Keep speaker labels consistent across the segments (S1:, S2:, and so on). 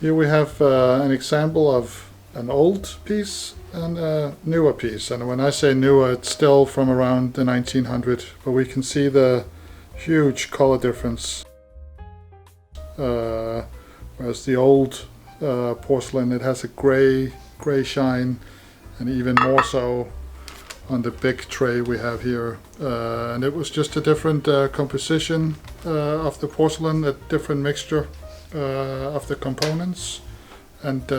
S1: Here we have an example of an old piece and a newer piece. And when I say newer, it's still from around the 1900s, but we can see the huge color difference. Whereas the old porcelain, it has a gray shine, and even more so on the big tray we have here. And it was just a different composition of the porcelain, a different mixture of the components. And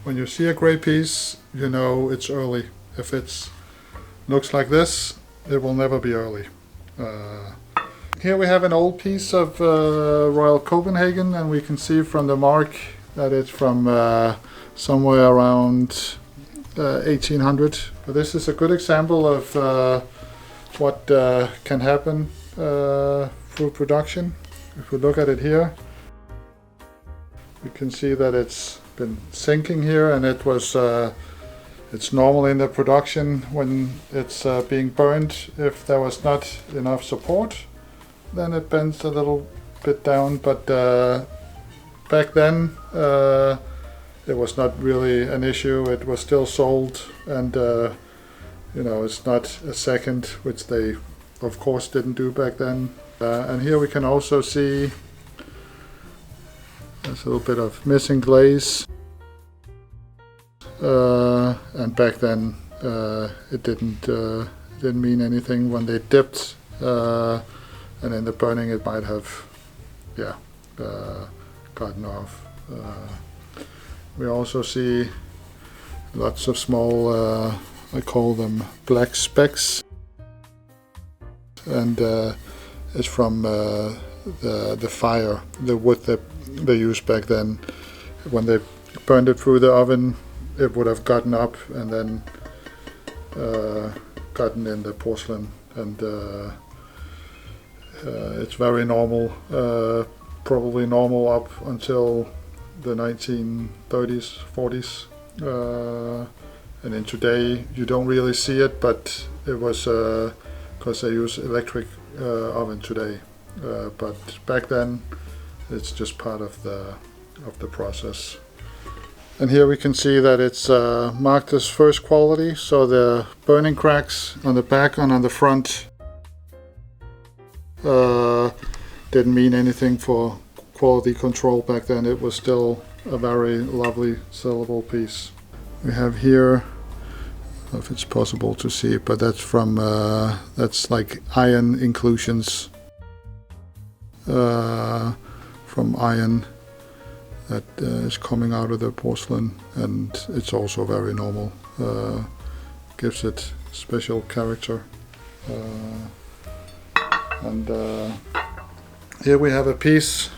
S1: when you see a gray piece, you know it's early. If it looks like this, it will never be early. Here we have an old piece of Royal Copenhagen, and we can see from the mark that it's from somewhere around 1800. But this is a good example of what can happen through production. If we look at it here, you can see that it's been sinking here, and it was it's normal in the production when it's being burned. If there was not enough support, then it bends a little bit down, but back then it was not really an issue. It was still sold, and you know, it's not a second, which they of course didn't do back then. And here we can also see there's a little bit of missing glaze, and back then it didn't mean anything when they dipped, and in the burning it might have gotten off. We also see lots of small, I call them black specks, and it's from the fire, the wood that they used back then. When they burned it through the oven, it would have gotten up and then gotten in the porcelain, and it's very normal, probably normal up until the 1930s, 40s, and in today you don't really see it, but it was because they use electric oven today, but back then it's just part of the process. And here we can see that it's marked as first quality, so the burning cracks on the back and on the front didn't mean anything for quality control back then. It was still a very lovely sellable piece. We have here, I don't know if it's possible to see it, but that's from that's like iron inclusions from iron that is coming out of the porcelain, and it's also very normal. Gives it special character. And here we have a piece.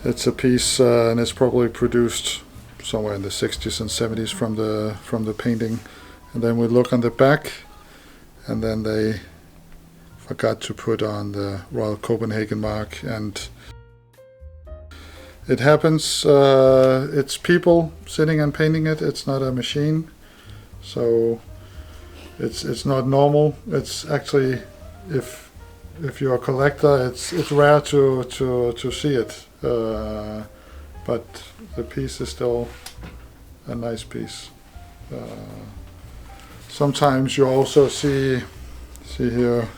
S1: It's a piece, and it's probably produced somewhere in the 60s and 70s from the painting. And then we look on the back, and then they forgot to put on the Royal Copenhagen mark, and it happens. It's people sitting and painting it. It's not a machine, so it's not normal. It's actually, if you're a collector, it's rare to see it. But the piece is still a nice piece. Sometimes you also see here.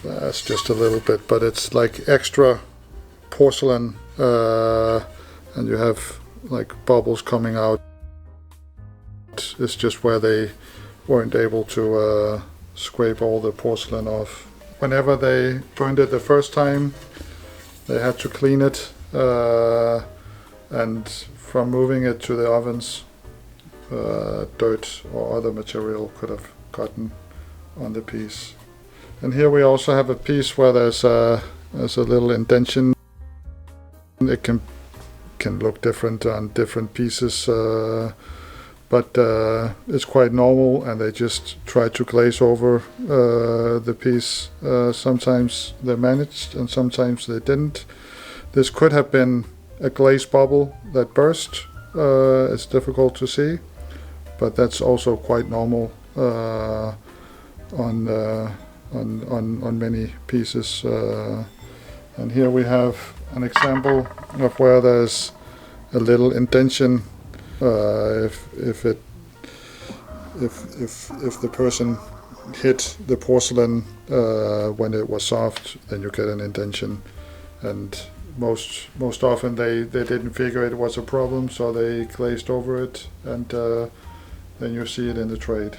S1: That's just a little bit, but it's like extra porcelain, and you have like bubbles coming out. It's just where they weren't able to scrape all the porcelain off. Whenever they burned it the first time, they had to clean it, and from moving it to the ovens, dirt or other material could have gotten on the piece. And here we also have a piece where there's a little indentation. It can look different on different pieces, but it's quite normal, and they just try to glaze over the piece. Sometimes they managed and sometimes they didn't. This could have been a glaze bubble that burst. It's difficult to see, but that's also quite normal on many pieces. And here we have an example of where there's a little indentation. If the person hit the porcelain when it was soft, then you get an indentation. And most often they didn't figure it was a problem, so they glazed over it, and then you see it in the trade.